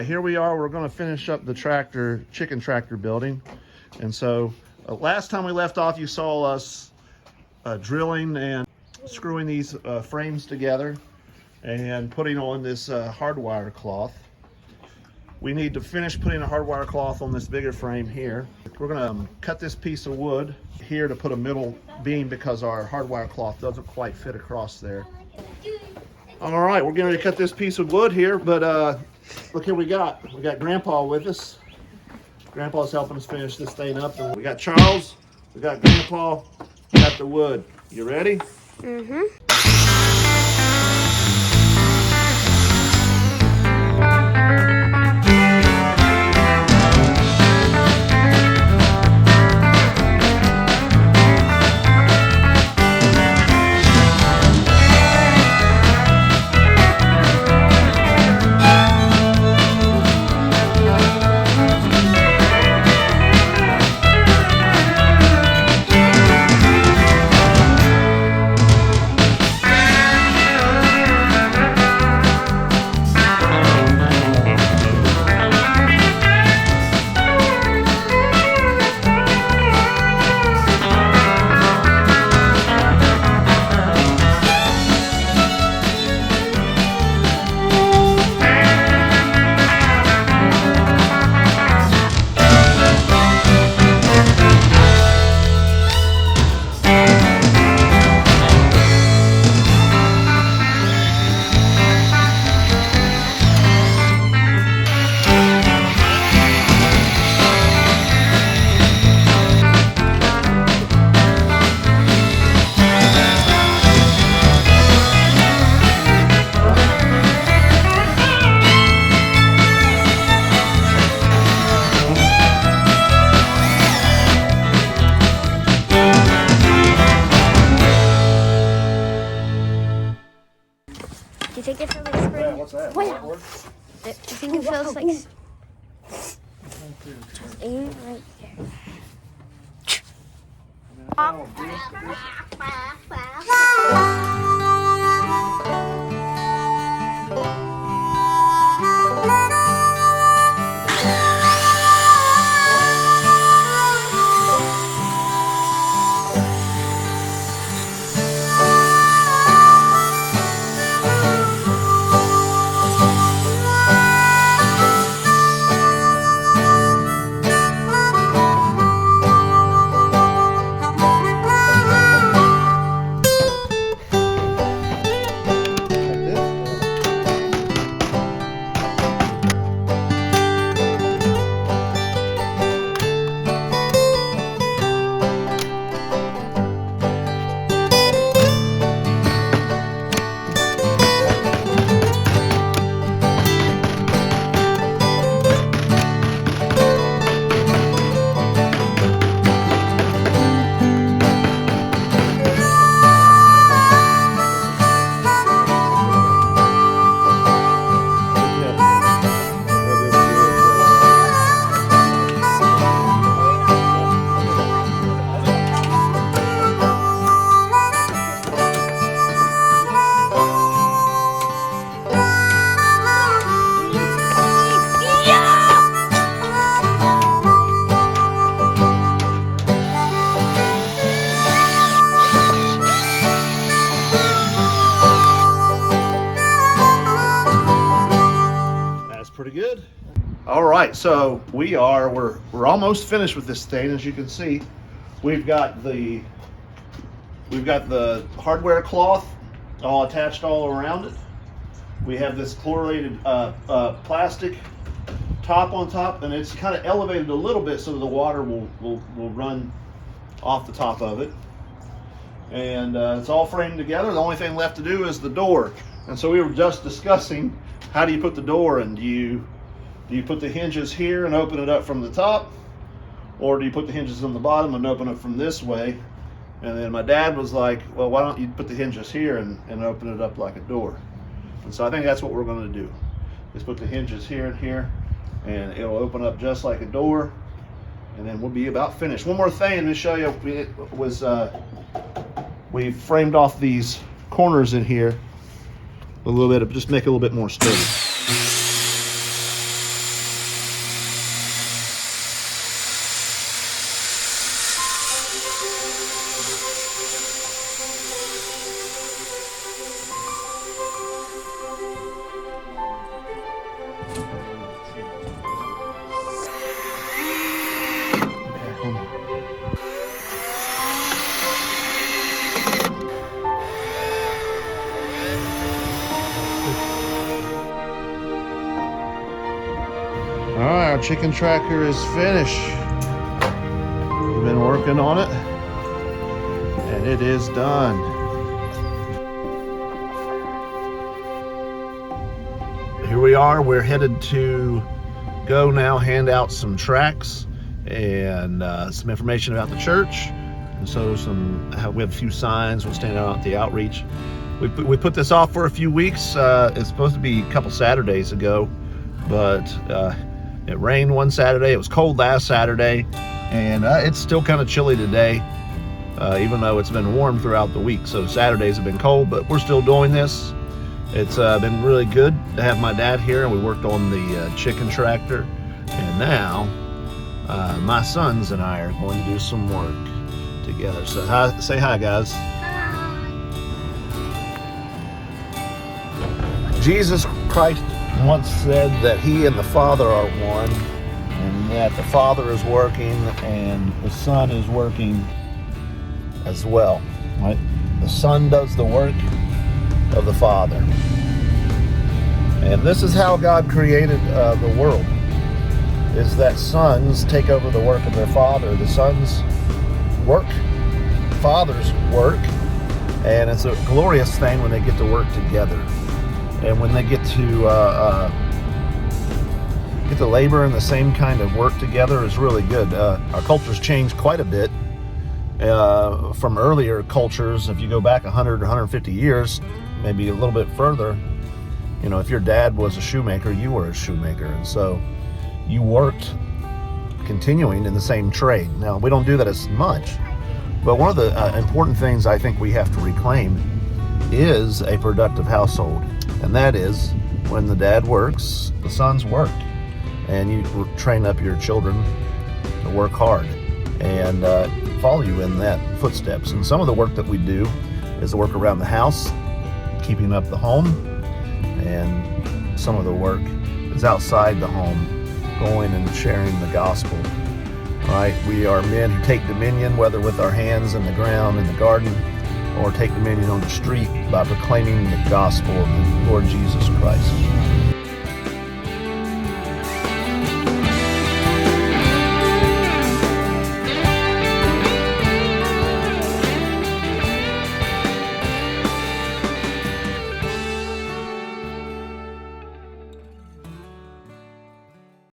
right, here we are. We're going to finish up the chicken tractor building. And so last time we left off, you saw us drilling and screwing these frames together and putting on this hardwire cloth. We need to finish putting a hardwire cloth on this bigger frame here. We're going to cut this piece of wood here to put a middle beam because our hardwire cloth doesn't quite fit across there. All right, we're going to cut this piece of wood here, but look here we got Grandpa with us. Grandpa's helping us finish this thing up. And we got Charles, we got Grandpa, got the wood. You ready? Mm-hmm. Do you think it feels like spring? Yeah, what's that? Wait. Do you think it feels like aim right there? Pretty good. All right, so we're almost finished with this thing. As you can see, we've got the hardware cloth all attached all around it. We have this chlorinated plastic top on top, and it's kind of elevated a little bit so the water will run off the top of it. And it's all framed together. The only thing left to do is the door. And so we were just discussing, how do you put the door in? Do you put the hinges here and open it up from the top? Or do you put the hinges on the bottom and open it from this way? And then my dad was like, well, why don't you put the hinges here and open it up like a door? And so I think that's what we're going to do, is put the hinges here and here, and it'll open up just like a door, and then we'll be about finished. One more thing to show you, we framed off these corners in here a little bit, just make it a little bit more sturdy. All right, our chicken tracker is finished. We've been working on it, and it is done. Here we are. We're headed to go now hand out some tracts and some information about the church. And so we have a few signs. We'll stand out at the outreach. We put this off for a few weeks. It's supposed to be a couple Saturdays ago, but it rained one Saturday. It was cold last Saturday, and it's still kind of chilly today, even though it's been warm throughout the week. So Saturdays have been cold, but we're still doing this. It's been really good to have my dad here, and we worked on the chicken tractor. And now my sons and I are going to do some work together. So say hi, guys. Jesus Christ once said that he and the Father are one, and that the Father is working and the Son is working as well. Right? The Son does the work of the Father. And this is how God created the world, is that sons take over the work of their father. The sons work, fathers work, and it's a glorious thing when they get to work together. And when they get to labor in the same kind of work together is really good. Our culture's changed quite a bit from earlier cultures. If you go back 100 or 150 years, maybe a little bit further, you know, if your dad was a shoemaker, you were a shoemaker. And so you worked continuing in the same trade. Now, we don't do that as much, but one of the important things I think we have to reclaim is a productive household. And that is, when the dad works, the sons work. And you train up your children to work hard and follow you in that footsteps. And some of the work that we do is the work around the house, keeping up the home. And some of the work is outside the home, going and sharing the gospel. Right? We are men who take dominion, whether with our hands in the ground, in the garden, or take dominion on the street by proclaiming the gospel of the Lord Jesus Christ.